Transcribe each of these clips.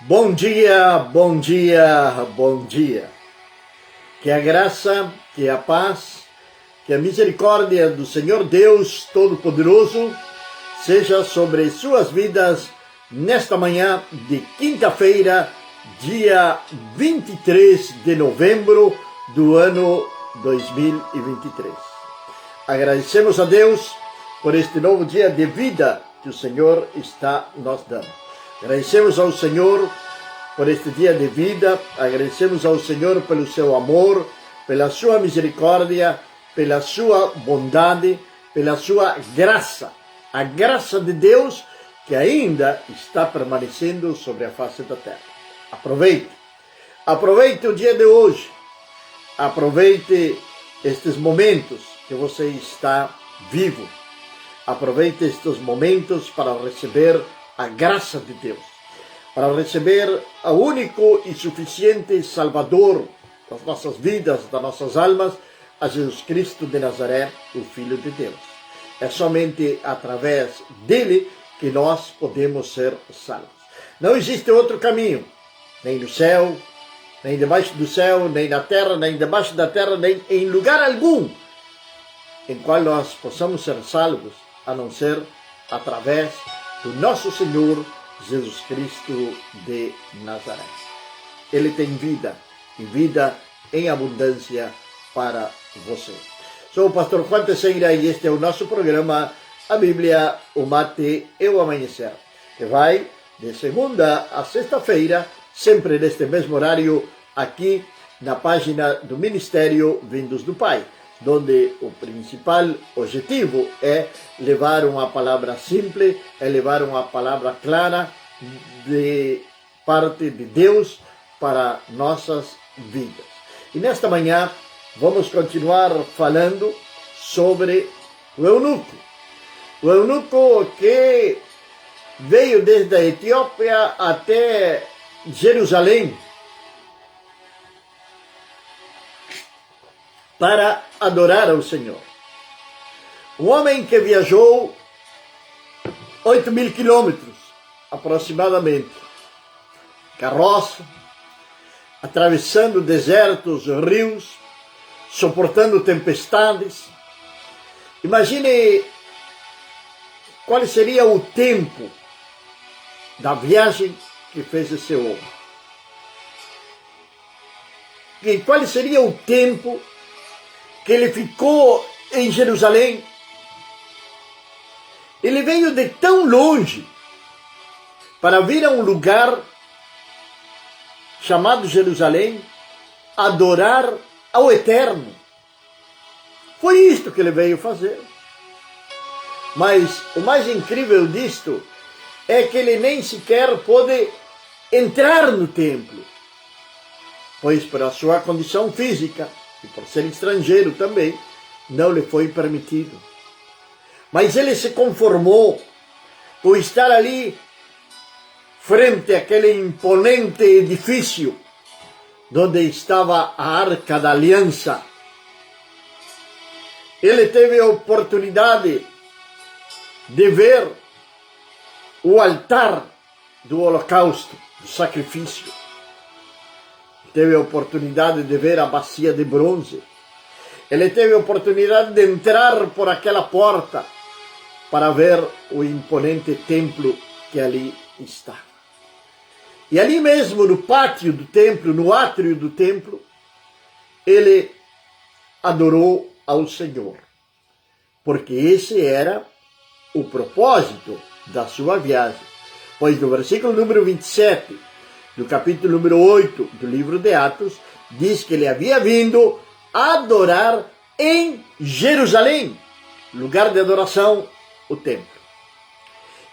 Bom dia, bom dia, bom dia. Que a graça, que a paz, que a misericórdia do Senhor Deus Todo-Poderoso seja sobre suas vidas nesta manhã de quinta-feira, dia 23 de novembro do ano 2023. Agradecemos a Deus por este novo dia de vida que o Senhor está nos dando. Agradecemos ao Senhor por este dia de vida, agradecemos ao Senhor pelo seu amor, pela sua misericórdia, pela sua bondade, pela sua graça. A graça de Deus que ainda está permanecendo sobre a face da terra. Aproveite o dia de hoje, aproveite estes momentos que você está vivo, aproveite estes momentos para receber a graça de Deus, para receber o único e suficiente Salvador das nossas vidas, das nossas almas, a Jesus Cristo de Nazaré, o Filho de Deus. É somente através dele que nós podemos ser salvos. Não existe outro caminho, nem no céu, nem debaixo do céu, nem na terra, nem debaixo da terra, nem em lugar algum em qual nós possamos ser salvos, a não ser através do nosso Senhor Jesus Cristo de Nazaré. Ele tem vida, e vida em abundância para você. Sou o pastor Juan Teixeira e este é o nosso programa, a Bíblia, o Mate e o Amanhecer, que vai de segunda a sexta-feira, sempre neste mesmo horário, aqui na página do Ministério Vindos do Pai, onde o principal objetivo é levar uma palavra simples, é levar uma palavra clara de parte de Deus para nossas vidas. E nesta manhã vamos continuar falando sobre o eunuco. O eunuco que veio desde a Etiópia até Jerusalém para adorar ao Senhor. Um homem que viajou 8.000 quilômetros, aproximadamente, carroça, atravessando desertos, rios, suportando tempestades. Imagine qual seria o tempo da viagem que fez esse homem. E qual seria o tempo que ele ficou em Jerusalém? Ele veio de tão longe para vir a um lugar chamado Jerusalém, adorar ao Eterno. Foi isto que ele veio fazer. Mas o mais incrível disto é que ele nem sequer pôde entrar no templo, pois por a sua condição física e por ser estrangeiro também, não lhe foi permitido. Mas ele se conformou por estar ali frente àquele imponente edifício onde estava a Arca da Aliança. Ele teve a oportunidade de ver o altar do holocausto, do sacrifício. Teve a oportunidade de ver a bacia de bronze. Ele teve a oportunidade de entrar por aquela porta para ver o imponente templo que ali estava. E ali mesmo no pátio do templo, no átrio do templo, ele adorou ao Senhor, porque esse era o propósito da sua viagem. Pois no versículo número 27, do capítulo número 8 do livro de Atos, diz que ele havia vindo adorar em Jerusalém, lugar de adoração, o templo.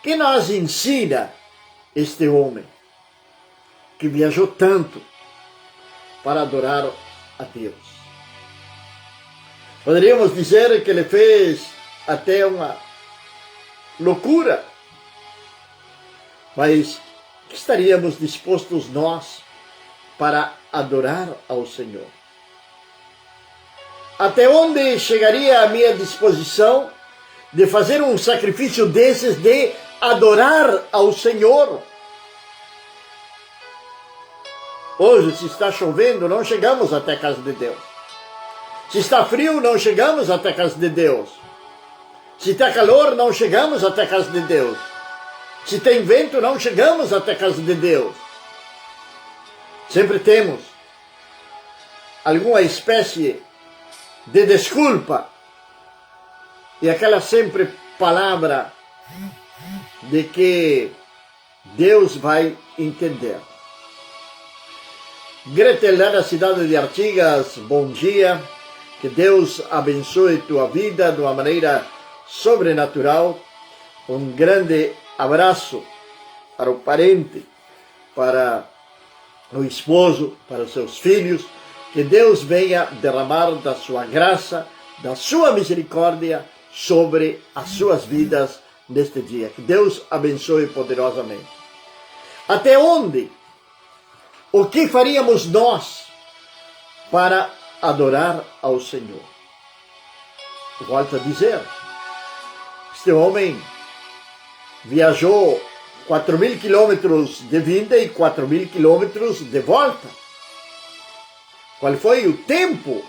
Que nos ensina este homem que viajou tanto para adorar a Deus? Poderíamos dizer que ele fez até uma loucura, mas que estaríamos dispostos nós para adorar ao Senhor? Até onde chegaria a minha disposição de fazer um sacrifício desses, de adorar ao Senhor? Hoje, se está chovendo, não chegamos até a casa de Deus. Se está frio, não chegamos até a casa de Deus. Se está calor, não chegamos até a casa de Deus. Se tem vento, não chegamos até a casa de Deus. Sempre temos alguma espécie de desculpa. E aquela sempre palavra de que Deus vai entender. Gretel, lá da cidade de Artigas, bom dia. Que Deus abençoe tua vida de uma maneira sobrenatural. Um grande abraço para o parente, para o esposo, para os seus filhos. Que Deus venha derramar da sua graça, da sua misericórdia sobre as suas vidas neste dia. Que Deus abençoe poderosamente. Até onde? O que faríamos nós para adorar ao Senhor? Volto a dizer, este homem viajou 4.000 quilômetros de vinda e 4.000 quilômetros de volta. Qual foi o tempo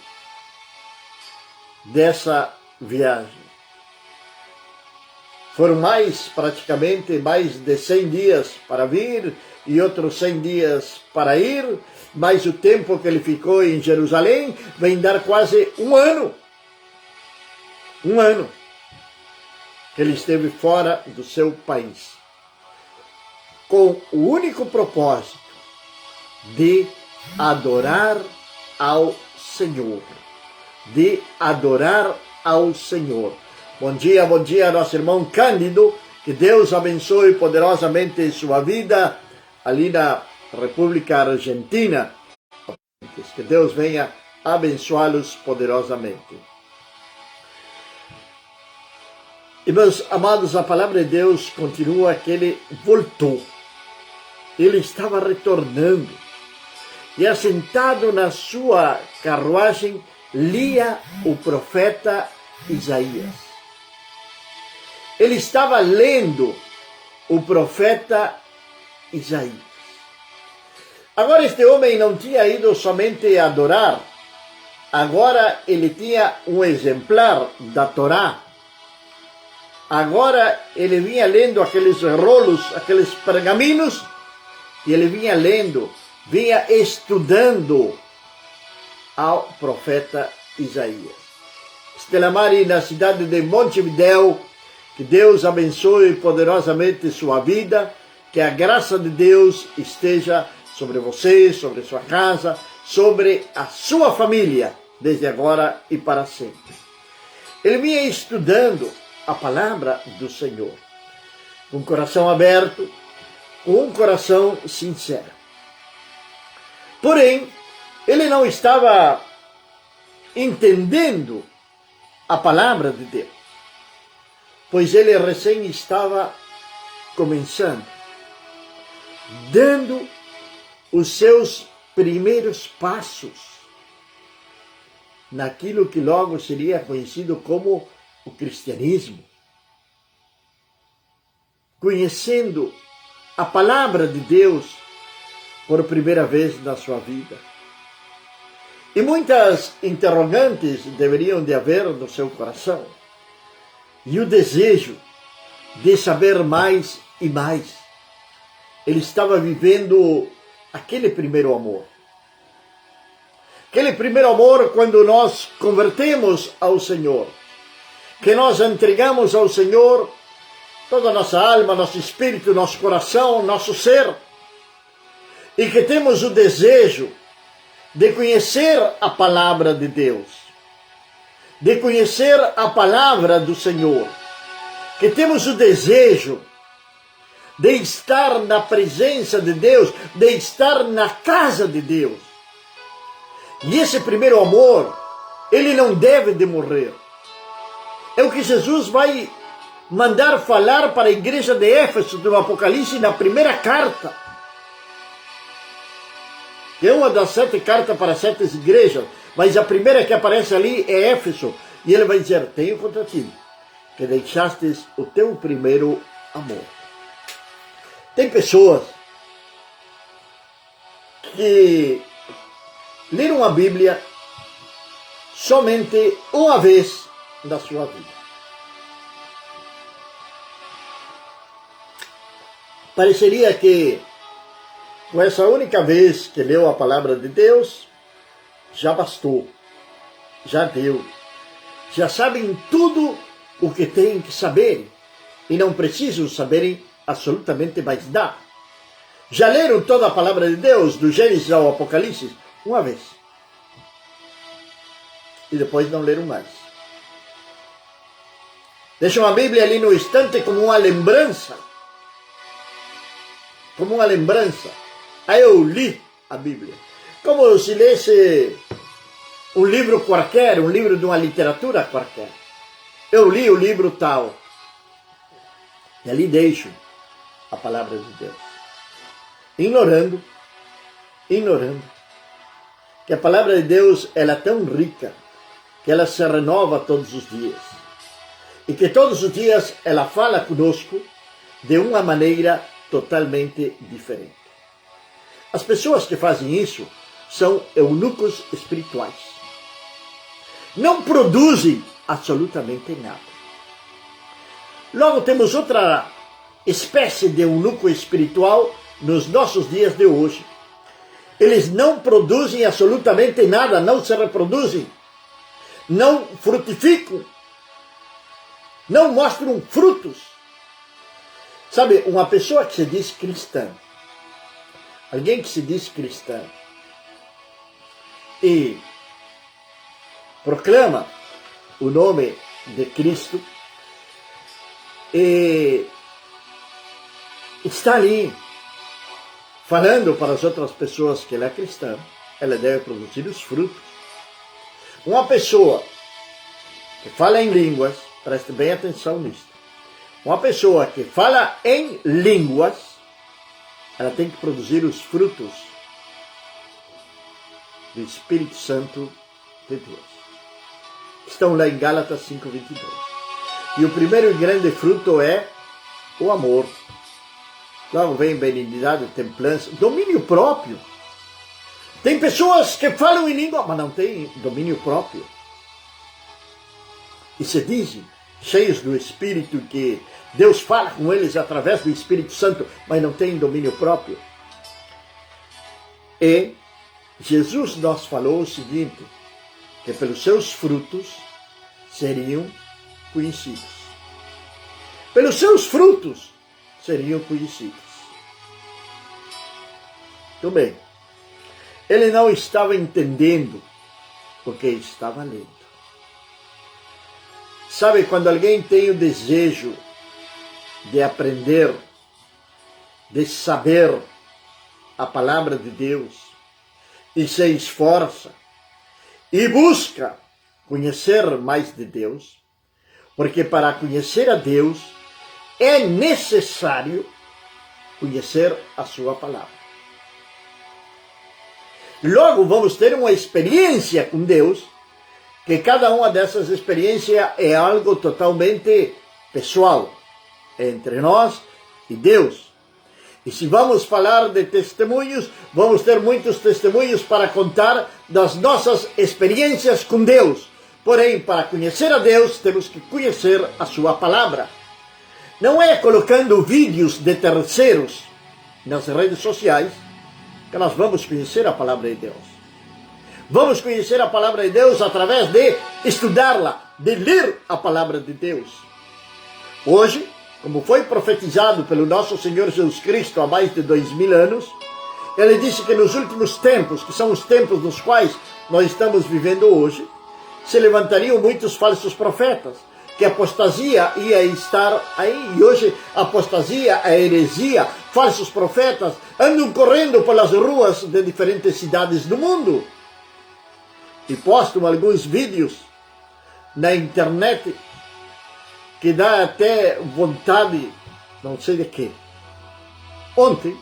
dessa viagem? Foram praticamente mais de 100 dias para vir e outros 100 dias para ir, mais o tempo que ele ficou em Jerusalém, vem dar quase um ano. Um ano que ele esteve fora do seu país, com o único propósito de adorar ao Senhor. De adorar ao Senhor. Bom dia, nosso irmão Cândido. Que Deus abençoe poderosamente sua vida ali na República Argentina. Que Deus venha abençoá-los poderosamente. E meus amados, a palavra de Deus continua que ele voltou. Ele estava retornando. E assentado na sua carruagem, lia o profeta Isaías. Ele estava lendo o profeta Isaías. Agora este homem não tinha ido somente adorar. Agora ele tinha um exemplar da Torá. Agora ele vinha lendo aqueles rolos, aqueles pergaminhos, e ele vinha lendo, vinha estudando ao profeta Isaías. Stella Mari, na cidade de Montevidéu. Que Deus abençoe poderosamente sua vida, que a graça de Deus esteja sobre você, sobre sua casa, sobre a sua família, desde agora e para sempre. Ele vinha estudando a palavra do Senhor, com o coração aberto, com um coração sincero. Porém, ele não estava entendendo a palavra de Deus, pois ele recém estava começando, dando os seus primeiros passos naquilo que logo seria conhecido como o cristianismo, conhecendo a palavra de Deus por primeira vez na sua vida. E muitas interrogantes deveriam de haver no seu coração. E o desejo de saber mais e mais. Ele estava vivendo aquele primeiro amor. Aquele primeiro amor quando nós convertemos ao Senhor. Que nós entregamos ao Senhor toda a nossa alma, nosso espírito, nosso coração, nosso ser. E que temos o desejo de conhecer a palavra de Deus. De conhecer a palavra do Senhor, que temos o desejo de estar na presença de Deus, de estar na casa de Deus. E esse primeiro amor, ele não deve de morrer. É o que Jesus vai mandar falar para a igreja de Éfeso, no Apocalipse, na primeira carta. Que é uma das 7 cartas para 7 igrejas, mas a primeira que aparece ali é Éfeso. E ele vai dizer, tenho contra ti, que deixastes o teu primeiro amor. Tem pessoas que leram a Bíblia somente uma vez na sua vida. Pareceria que com essa única vez que leu a palavra de Deus, já bastou, já deu. Já sabem tudo o que têm que saber e não precisam saberem absolutamente mais nada. Já leram toda a palavra de Deus, do Gênesis ao Apocalipse, uma vez. E depois não leram mais. Deixam a Bíblia ali no estante como uma lembrança. Como uma lembrança. Aí eu li a Bíblia. Como se lesse um livro qualquer, um livro de uma literatura qualquer. Eu li o livro tal. E ali deixo a palavra de Deus. Ignorando que a palavra de Deus ela é tão rica que ela se renova todos os dias. E que todos os dias ela fala conosco de uma maneira totalmente diferente. As pessoas que fazem isso são eunucos espirituais. Não produzem absolutamente nada. Logo temos outra espécie de eunuco espiritual nos nossos dias de hoje. Eles não produzem absolutamente nada, não se reproduzem, não frutificam, não mostram frutos. Sabe, uma pessoa que se diz cristã, alguém que se diz cristã e proclama o nome de Cristo e está ali falando para as outras pessoas que ela é cristã, ela deve produzir os frutos. Uma pessoa que fala em línguas, preste bem atenção nisso. Uma pessoa que fala em línguas, ela tem que produzir os frutos do Espírito Santo de Deus. Estão lá em Gálatas 5:22. E o primeiro e grande fruto é o amor. Logo vem benignidade, temperança, domínio próprio. Tem pessoas que falam em língua, mas não têm domínio próprio. E se dizem cheios do Espírito, que Deus fala com eles através do Espírito Santo, mas não têm domínio próprio. E Jesus nos falou o seguinte, que pelos seus frutos seriam conhecidos. Pelos seus frutos seriam conhecidos. Muito bem. Ele não estava entendendo porque estava lendo. Sabe, quando alguém tem o desejo de aprender, de saber a palavra de Deus, e se esforça, e busca conhecer mais de Deus, porque para conhecer a Deus é necessário conhecer a sua palavra. Logo vamos ter uma experiência com Deus, que cada uma dessas experiências é algo totalmente pessoal, entre nós e Deus. E se vamos falar de testemunhos, vamos ter muitos testemunhos para contar das nossas experiências com Deus. Porém, para conhecer a Deus, temos que conhecer a sua palavra. Não é colocando vídeos de terceiros nas redes sociais que nós vamos conhecer a palavra de Deus. Vamos conhecer a palavra de Deus através de estudá-la, de ler a palavra de Deus. Hoje, como foi profetizado pelo nosso Senhor Jesus Cristo há mais de 2000 anos, ele disse que nos últimos tempos, que são os tempos nos quais nós estamos vivendo hoje, se levantariam muitos falsos profetas, que a apostasia ia estar aí. E hoje a apostasia, a heresia, falsos profetas andam correndo pelas ruas de diferentes cidades do mundo. E postam alguns vídeos na internet que dá até vontade, não sei de quê. Ontem,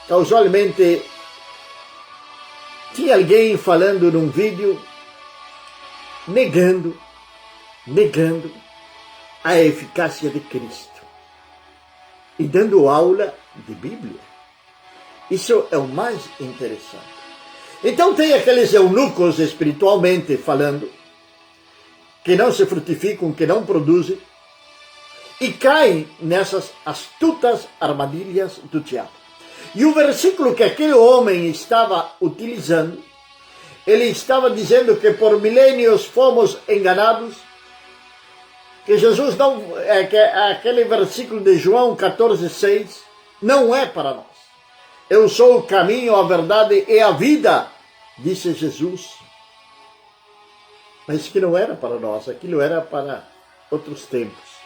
casualmente, tinha alguém falando num vídeo negando a eficácia de Cristo e dando aula de Bíblia. Isso é o mais interessante. Então tem aqueles eunucos espiritualmente falando, que não se frutificam, que não produzem, e caem nessas astutas armadilhas do diabo. E o versículo que aquele homem estava utilizando, ele estava dizendo que por milênios fomos enganados, que Jesus não, que aquele versículo de João 14,6 não é para nós. Eu sou o caminho, a verdade e a vida, disse Jesus. Mas que não era para nós, aquilo era para outros tempos.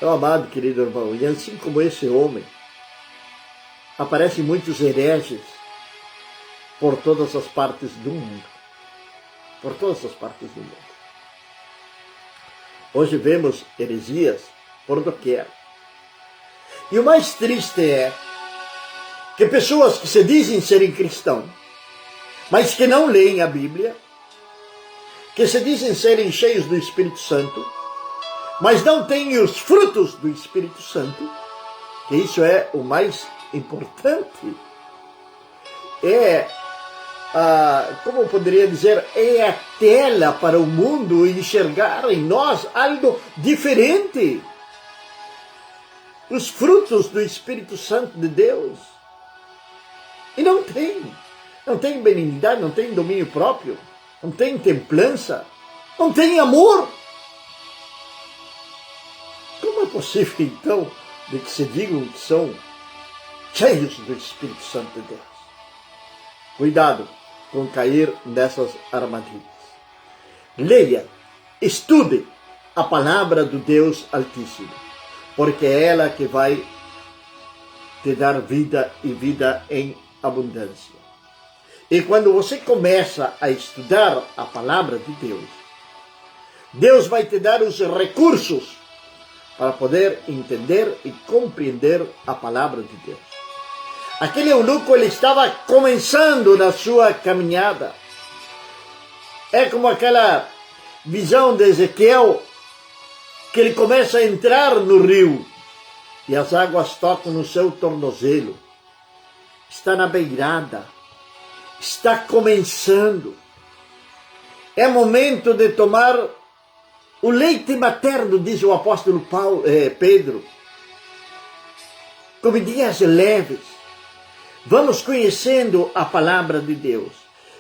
Meu amado, querido irmão, e assim como esse homem, aparecem muitos hereges por todas as partes do mundo. Por todas as partes do mundo. Hoje vemos heresias por doquer. E o mais triste é que pessoas que se dizem serem cristãos, mas que não leem a Bíblia, que se dizem serem cheios do Espírito Santo, mas não têm os frutos do Espírito Santo, que isso é o mais importante, como eu poderia dizer, é a tela para o mundo enxergar em nós algo diferente. Os frutos do Espírito Santo de Deus. E não tem benignidade, não tem domínio próprio, não tem templança, não tem amor. Como é possível, então, de que se digam que são cheios do Espírito Santo de Deus? Cuidado com cair nessas armadilhas. Leia, estude a palavra do Deus Altíssimo, porque é ela que vai te dar vida e vida em abundância. E quando você começa a estudar a palavra de Deus, Deus vai te dar os recursos para poder entender e compreender a palavra de Deus. Aquele eunuco, ele estava começando na sua caminhada. É como aquela visão de Ezequiel, que ele começa a entrar no rio e as águas tocam no seu tornozelo. Está na beirada, está começando. É momento de tomar o leite materno, diz o apóstolo Pedro. Comidinhas leves. Vamos conhecendo a palavra de Deus.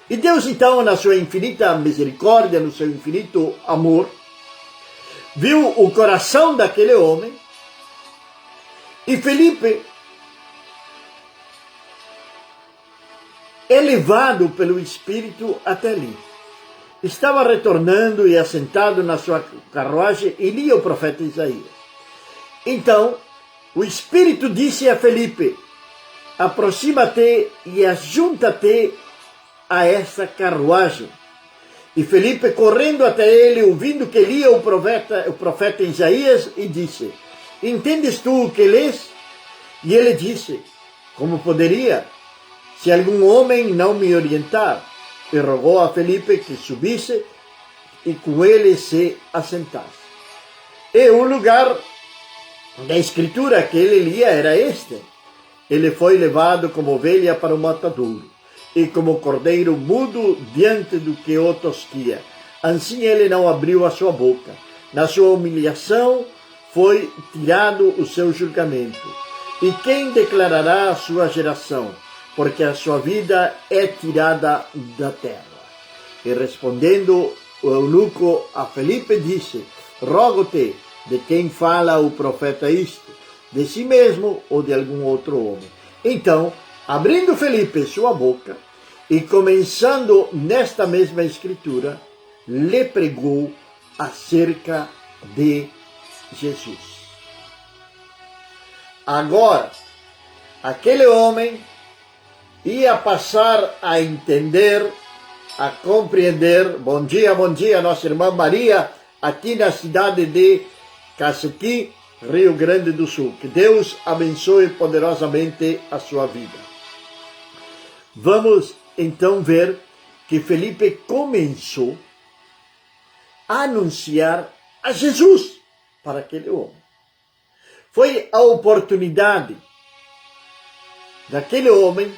E Deus, então, na sua infinita misericórdia, no seu infinito amor, viu o coração daquele homem, e Felipe é levado pelo Espírito até ali. Estava retornando e assentado na sua carruagem e lia o profeta Isaías. Então, o Espírito disse a Felipe: aproxima-te e ajunta-te a essa carruagem. E Felipe, correndo até ele, ouvindo que lia o profeta Isaías, e disse: entendes tu o que lês? E ele disse: como poderia, se algum homem não me orientar? E rogou a Felipe que subisse e com ele se assentasse. E o lugar da escritura que ele lia era este: ele foi levado como ovelha para o matadouro, e como cordeiro mudo diante do que o tosquia. Assim ele não abriu a sua boca. Na sua humilhação foi tirado o seu julgamento. E quem declarará a sua geração? Porque a sua vida é tirada da terra. E respondendo o eunuco a Felipe disse: rogo-te, de quem fala o profeta isto? De si mesmo ou de algum outro homem? Então, abrindo Felipe sua boca e começando nesta mesma escritura, lhe pregou acerca de Jesus. Agora, aquele homem ia passar a entender, a compreender. Bom dia, nossa irmã Maria, aqui na cidade de Cacequi, Rio Grande do Sul. Que Deus abençoe poderosamente a sua vida. Vamos então ver que Felipe começou a anunciar a Jesus para aquele homem. Foi a oportunidade daquele homem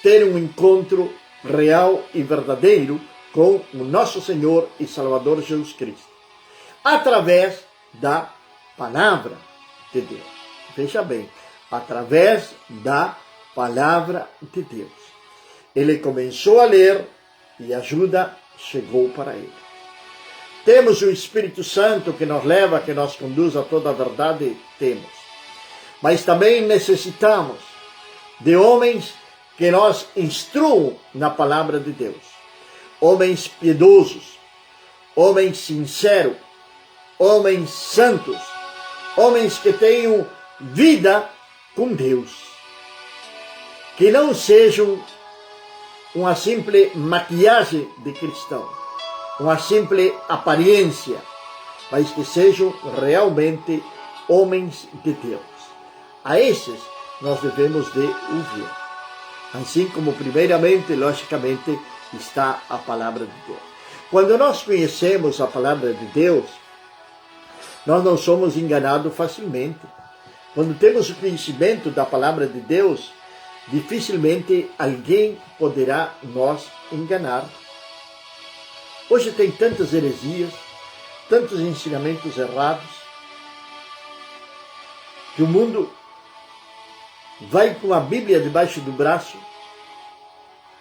ter um encontro real e verdadeiro com o nosso Senhor e Salvador Jesus Cristo, através da palavra de Deus. Veja bem, através da palavra de Deus. Ele começou a ler e a ajuda chegou para ele. Temos o Espírito Santo que nos leva, que nos conduz a toda a verdade, temos. Mas também necessitamos de homens que nos instruam na palavra de Deus. Homens piedosos, homens sinceros, homens santos, homens que tenham vida com Deus. Que não sejam uma simples maquiagem de cristão, uma simples aparência, mas que sejam realmente homens de Deus. A esses nós devemos de ouvir. Assim como primeiramente, logicamente, está a palavra de Deus. Quando nós conhecemos a palavra de Deus, nós não somos enganados facilmente. Quando temos o conhecimento da palavra de Deus, dificilmente alguém poderá nos enganar. Hoje tem tantas heresias, tantos ensinamentos errados, que o mundo vai com a Bíblia debaixo do braço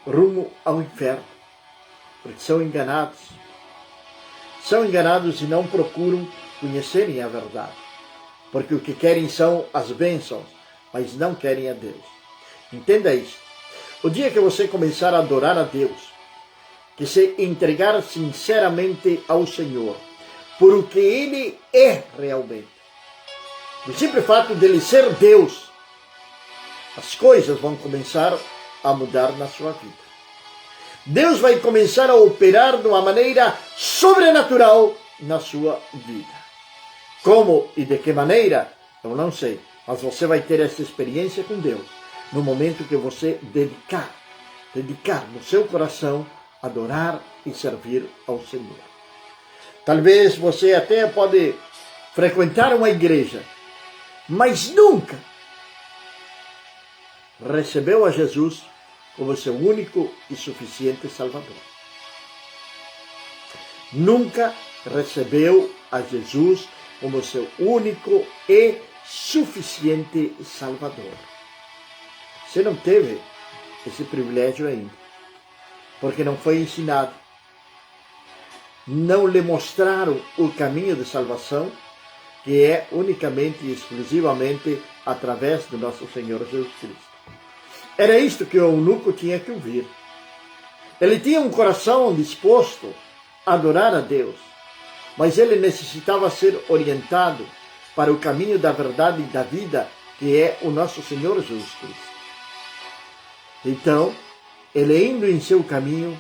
rumo ao inferno, porque são enganados. São enganados e não procuram conhecerem a verdade, porque o que querem são as bênçãos, mas não querem a Deus. Entenda isso. O dia que você começar a adorar a Deus, que se entregar sinceramente ao Senhor, por o que Ele é realmente, o simples fato dele ser Deus, as coisas vão começar a mudar na sua vida. Deus vai começar a operar de uma maneira sobrenatural na sua vida. Como e de que maneira, eu não sei, mas você vai ter essa experiência com Deus no momento que você dedicar no seu coração, adorar e servir ao Senhor. Talvez você até pode frequentar uma igreja, mas nunca recebeu a Jesus como seu único e suficiente Salvador. Nunca recebeu a Jesus como seu único e suficiente Salvador. Você não teve esse privilégio ainda, porque não foi ensinado. Não lhe mostraram o caminho de salvação, que é unicamente e exclusivamente através do nosso Senhor Jesus Cristo. Era isto que o eunuco tinha que ouvir. Ele tinha um coração disposto a adorar a Deus, mas ele necessitava ser orientado para o caminho da verdade e da vida, que é o nosso Senhor Jesus Cristo. Então, ele indo em seu caminho,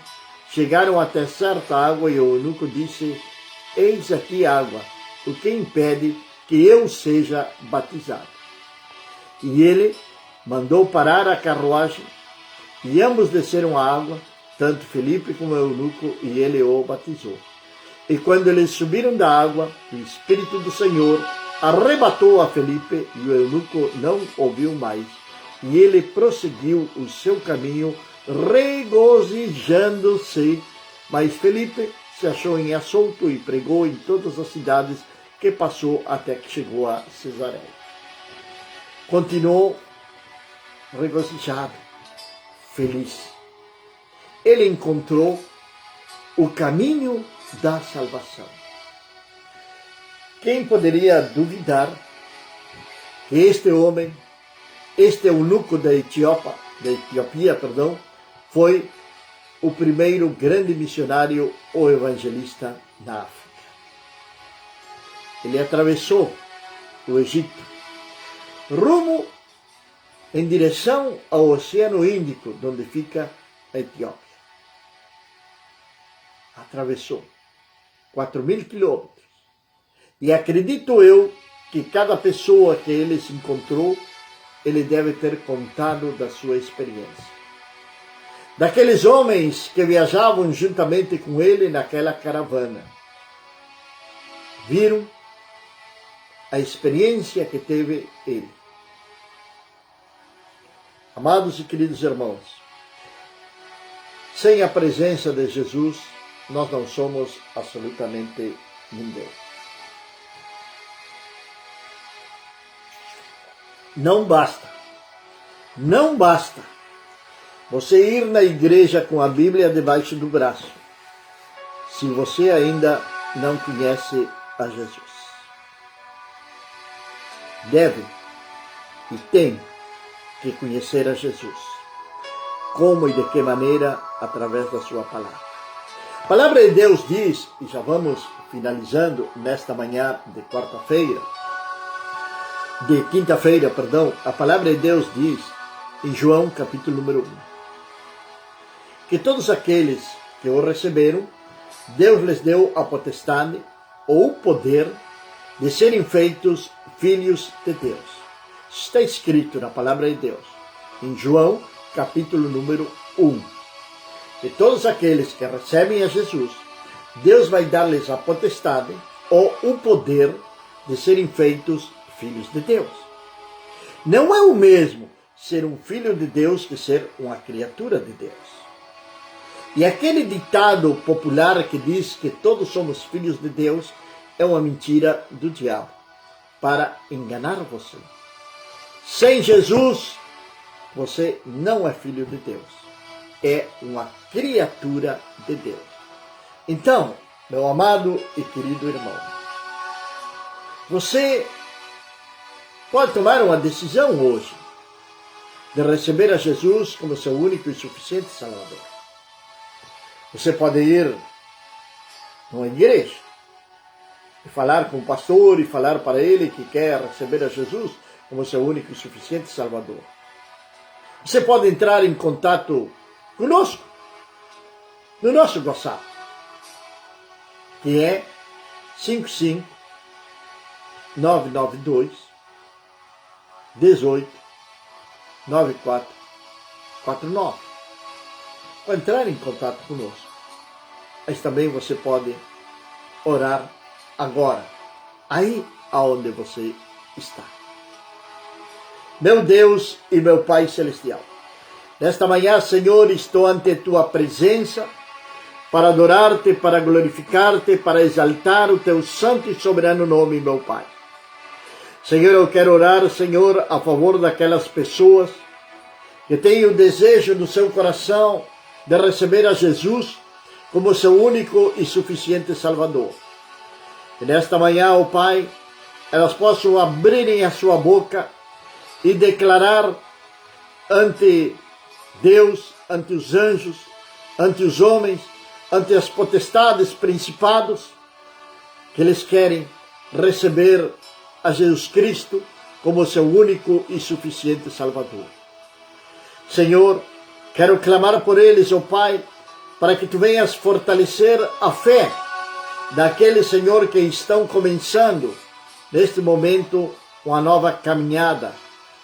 chegaram até certa água e o eunuco disse: eis aqui água, o que impede que eu seja batizado? E ele mandou parar a carruagem e ambos desceram à água, tanto Felipe como o eunuco, e ele o batizou. E quando eles subiram da água, o Espírito do Senhor arrebatou a Felipe e o eunuco não ouviu mais. E ele prosseguiu o seu caminho, regozijando-se. Mas Felipe se achou em Assolto e pregou em todas as cidades que passou até que chegou a Cesareia. Continuou regozijado, feliz. Ele encontrou o caminho da salvação. Quem poderia duvidar que este homem, este eunuco da Etiópia, foi o primeiro grande missionário ou evangelista na África. Ele atravessou o Egito, rumo em direção ao Oceano Índico, onde fica a Etiópia. Atravessou 4.000 quilômetros. E acredito eu que cada pessoa que ele se encontrou, ele deve ter contado da sua experiência. Daqueles homens que viajavam juntamente com ele naquela caravana. Viram a experiência que teve ele. Amados e queridos irmãos, sem a presença de Jesus, nós não somos absolutamente ninguém. Não basta você ir na igreja com a Bíblia debaixo do braço, se você ainda não conhece a Jesus. Deve e tem que conhecer a Jesus. Como e de que maneira? Através da sua palavra. A palavra de Deus diz, e já vamos finalizando nesta manhã de quinta-feira, a palavra de Deus diz, em João capítulo número 1, que todos aqueles que o receberam, Deus lhes deu a potestade ou o poder de serem feitos filhos de Deus. Está escrito na palavra de Deus, em João capítulo número 1, que todos aqueles que recebem a Jesus, Deus vai dar-lhes a potestade ou o poder de serem feitos filhos de Deus. Não é o mesmo ser um filho de Deus que ser uma criatura de Deus. E aquele ditado popular que diz que todos somos filhos de Deus é uma mentira do diabo para enganar você. Sem Jesus, você não é filho de Deus. É uma criatura de Deus. Então, meu amado e querido irmão, você pode tomar uma decisão hoje de receber a Jesus como seu único e suficiente Salvador. Você pode ir numa igreja e falar com o pastor e falar para ele que quer receber a Jesus como seu único e suficiente Salvador. Você pode entrar em contato conosco no nosso WhatsApp, que é 55 992 18 94 49. Para entrar em contato conosco. Mas também você pode orar agora, aí aonde você está. Meu Deus e meu Pai Celestial, nesta manhã, Senhor, estou ante Tua presença para adorar-te, para glorificar-te, para exaltar o Teu santo e soberano nome, meu Pai. Senhor, eu quero orar, Senhor, a favor daquelas pessoas que têm o desejo no seu coração de receber a Jesus como seu único e suficiente Salvador. Que nesta manhã, ó Pai, elas possam abrirem a sua boca e declarar ante Deus, ante os anjos, ante os homens, ante as potestades, principados, que eles querem receber a Jesus Cristo como seu único e suficiente Salvador. Senhor, quero clamar por eles, ó Pai, para que Tu venhas fortalecer a fé daqueles, Senhor, que estão começando neste momento uma nova caminhada,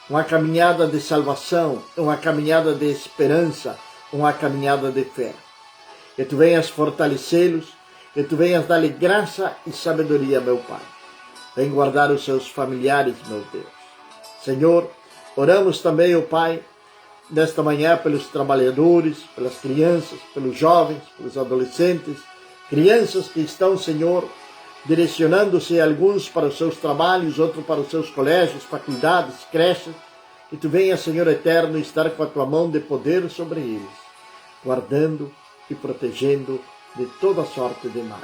uma caminhada de salvação, uma caminhada de esperança, uma caminhada de fé. Que Tu venhas fortalecê-los, que Tu venhas dar-lhe graça e sabedoria, meu Pai. Vem guardar os seus familiares, meu Deus. Senhor, oramos também, ó Pai, nesta manhã pelos trabalhadores, pelas crianças, pelos jovens, pelos adolescentes, crianças que estão, Senhor, direcionando-se alguns para os seus trabalhos, outros para os seus colégios, faculdades, creches, que Tu venha, Senhor eterno, estar com a Tua mão de poder sobre eles, guardando e protegendo de toda sorte de mal.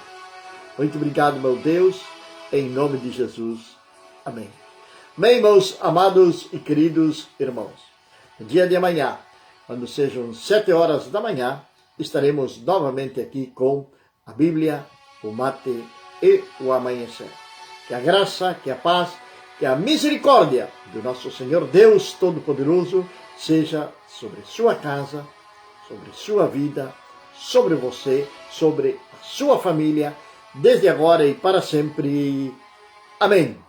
Muito obrigado, meu Deus, em nome de Jesus. Amém. Bem, meus amados e queridos irmãos, no dia de amanhã, quando sejam 7 horas da manhã, estaremos novamente aqui com a Bíblia, o mate e o amanhecer. Que a graça, que a paz, que a misericórdia do nosso Senhor Deus Todo-Poderoso seja sobre sua casa, sobre sua vida, sobre você, sobre a sua família, desde agora e para sempre. Amém.